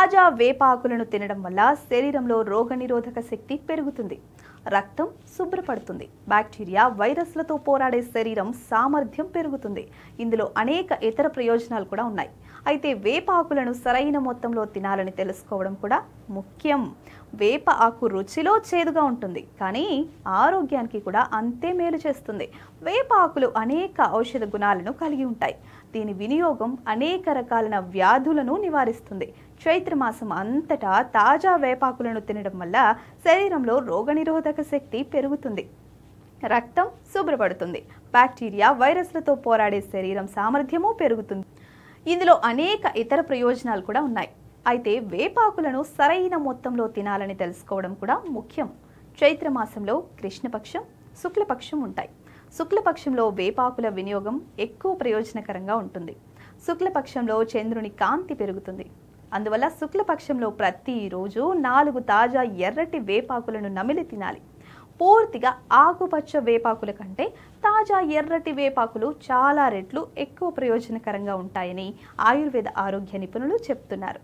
తాజా వేపాకులను తినడం వల్ల శరీరంలో రోగనిరోధక శక్తి పెరుగుతుంది, రక్తం శుభ్రపడుతుంది, బ్యాక్టీరియా వైరస్లతో పోరాడే శరీరం సామర్థ్యం పెరుగుతుంది. ఇందులో అనేక ఇతర ప్రయోజనాలు కూడా ఉన్నాయి. అయితే వేప ఆకులను సరైన మొత్తంలో తినాలని తెలుసుకోవడం కూడా ముఖ్యం. వేప ఆకు రుచిలో చేదుగా ఉంటుంది, కానీ ఆరోగ్యానికి కూడా అంతే మేలు చేస్తుంది. వేప ఆకులు అనేక ఔషధ గుణాలను కలిగి ఉంటాయి. దీని వినియోగం అనేక రకాలైన వ్యాధులను నివారిస్తుంది. చైత్రమాసం అంతటా తాజా వేపాకులను తినడం వల్ల శరీరంలో రోగనిరోధక శక్తి పెరుగుతుంది, రక్తం శుభ్రపడుతుంది, బ్యాక్టీరియా వైరస్లతో పోరాడే శరీరం సామర్థ్యము పెరుగుతుంది. ఇందులో అనేక ఇతర ప్రయోజనాలు కూడా ఉన్నాయి. అయితే వేపాకులను సరైన మొత్తంలో తినాలని తెలుసుకోవడం కూడా ముఖ్యం. చైత్రమాసంలో కృష్ణపక్షం, శుక్లపక్షం ఉంటాయి. శుక్లపక్షంలో వేపాకుల వినియోగం ఎక్కువ ప్రయోజనకరంగా ఉంటుంది. శుక్లపక్షంలో చంద్రుని కాంతి పెరుగుతుంది. అందువల్ల శుక్లపక్షంలో ప్రతిరోజు 4 తాజా ఎర్రటి వేపాకులను నమిలి తినాలి. పూర్తిగా ఆకుపచ్చ వేపాకుల కంటే తాజా ఎర్రటి వేపాకులు చాలా రెట్లు ఎక్కువ ప్రయోజనకరంగా ఉంటాయని ఆయుర్వేద ఆరోగ్య నిపుణులు చెప్తున్నారు.